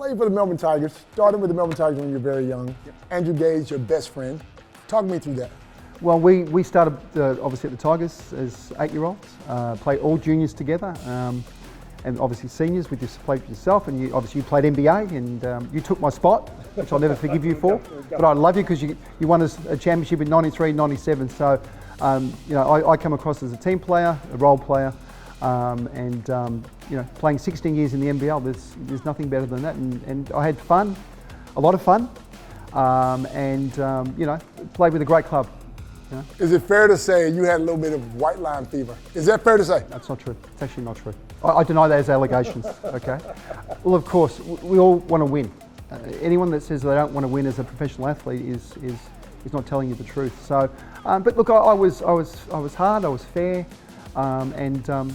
played for the Melbourne Tigers, started with the Melbourne Tigers when you were very young. Yep. Andrew Gay's your best friend. Talk me through that. Well, we started obviously at the Tigers as 8-year-olds, played all juniors together, and obviously seniors. We just played for yourself, and you played NBA, and you took my spot, which I'll never forgive you for. But I love you because you won us a championship in '93, '97. So, I come across as a team player, a role player, and playing 16 years in the NBL. There's nothing better than that, and I had fun, a lot of fun, and played with a great club. Yeah. Is it fair to say you had a little bit of white line fever? Is that fair to say? That's not true. It's actually not true. I deny those allegations, okay? Well, of course, we all want to win. Anyone that says they don't want to win as a professional athlete is not telling you the truth. So, but look, I was hard, I was fair, and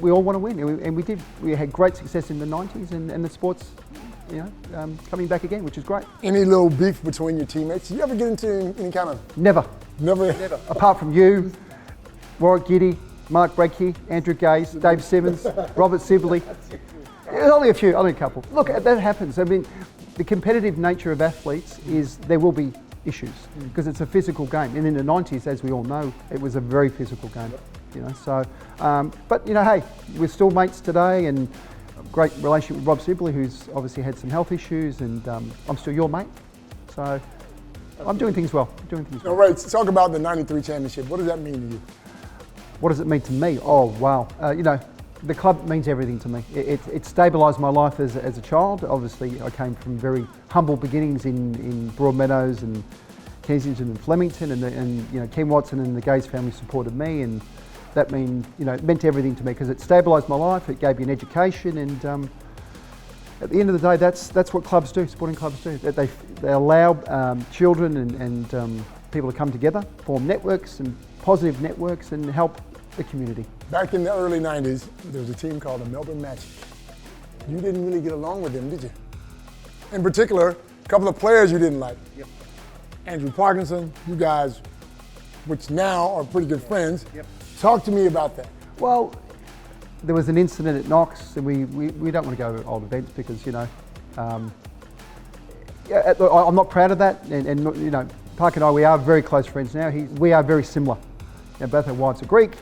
we all want to win, and we did. We had great success in the 90s, and the sport's coming back again, which is great. Any little beef between your teammates? Did you ever get into any kind of... Never. Never? Apart from you, Warwick Giddy, Mark Breaky, Andrew Gaze, Dave Simmons, Robert Sibley. Only a few, only a couple. Look, that happens. I mean, the competitive nature of athletes is there will be issues because it's a physical game. And in the 90s, as we all know, it was a very physical game. But hey, we're still mates today, and great relationship with Rob Sibley, who's obviously had some health issues, and I'm still your mate. So I'm doing things well. All right, talk about the '93 championship. What does that mean to you? What does it mean to me? Oh, wow. The club means everything to me. It stabilised my life as a child. Obviously, I came from very humble beginnings in Broadmeadows and Kensington and Flemington, and Ken Watson and the Gaze family supported me, and that it meant everything to me because it stabilised my life. It gave me an education, and at the end of the day, that's what clubs do. Sporting clubs do. They allow children and people to come together, form networks and positive networks, and help the community. Back in the early 90s, there was a team called the Melbourne Magic. You didn't really get along with them, did you? In particular, a couple of players you didn't like. Yep. Andrew Parkinson, you guys, which now are pretty good friends. Yep. Talk to me about that. Well, there was an incident at Knox, and we don't want to go to old events because, I'm not proud of that, and Park and I, we are very close friends now. We are very similar. Both our wives are Greek.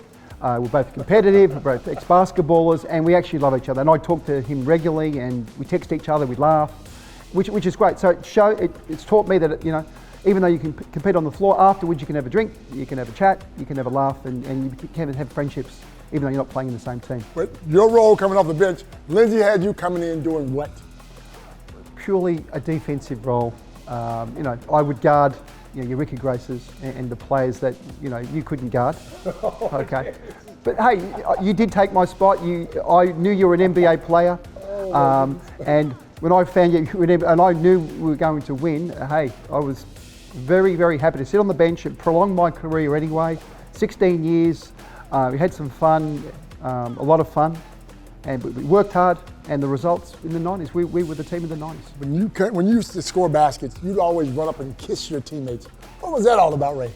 We're both competitive. We're both ex-basketballers, and we actually love each other. And I talk to him regularly, and we text each other. We laugh, which is great. So it's taught me that even though you can compete on the floor, afterwards you can have a drink, you can have a chat, you can have a laugh, and you can have friendships, even though you're not playing in the same team. But your role coming off the bench, Lindsay had you coming in doing what? Purely a defensive role. I would guard your Ricky Graces and the players that you couldn't guard. Okay, but hey, you did take my spot. I knew you were an NBA player, and when I found you were and I knew we were going to win, hey, I was very, very happy to sit on the bench and prolong my career anyway. 16 years, we had some fun, a lot of fun, and we worked hard. And the results in the 90s, we were the team of the 90s. When you used to score baskets, you'd always run up and kiss your teammates. What was that all about, Ray?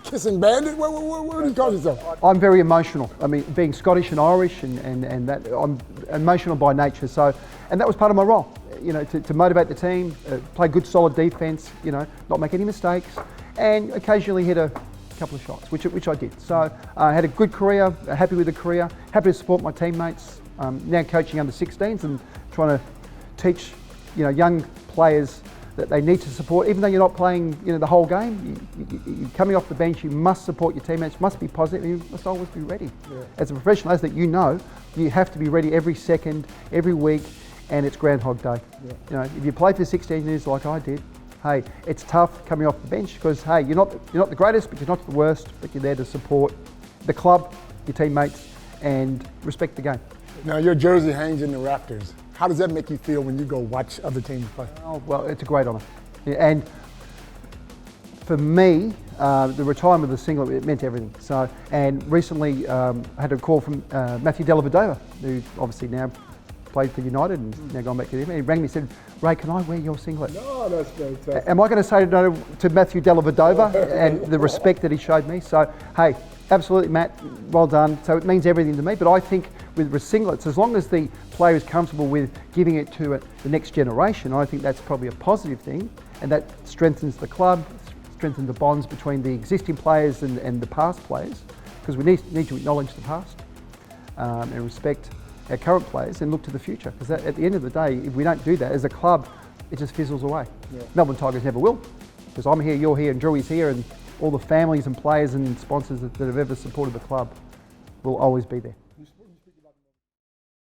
Kissing bandit? What do you call yourself? I'm very emotional. I mean, being Scottish and Irish, and that I'm emotional by nature. So, and that was part of my role. To motivate the team, play good, solid defense. Not make any mistakes, and occasionally hit a couple of shots, which I did. So I had a good career. Happy with the career. Happy to support my teammates. Now coaching under 16s and trying to teach young players that they need to support, even though you're not playing the whole game. You're coming off the bench, you must support your teammates, must be positive, you must always be ready. Yeah. As a professional athlete, you have to be ready every second, every week, and it's Groundhog Day. Yeah. If you play for 16 years like I did, hey, it's tough coming off the bench because hey, you're not the greatest, but you're not the worst, but you're there to support the club, your teammates, and respect the game. Now your jersey hangs in the rafters. How does that make you feel when you go watch other teams play? Oh, well, it's a great honour. And for me, the retirement of the singlet, it meant everything. So, and recently I had a call from Matthew Dellavedova, who obviously now played for United and now gone back to them. He rang me and said, Ray, can I wear your singlet? No, that's fantastic. Am I going to say no to Matthew Dellavedova and the respect that he showed me? So, hey, absolutely, Matt, well done. So it means everything to me. But I think with singlets, as long as the player is comfortable with giving it to the next generation, I think that's probably a positive thing, and that strengthens the club, strengthens the bonds between the existing players and the past players, because we need to acknowledge the past and respect our current players and look to the future, because at the end of the day, if we don't do that as a club, it just fizzles away. Yeah. Melbourne Tigers never will, because I'm here, you're here, and Drewy's here, and all the families and players and sponsors that have ever supported the club will always be there.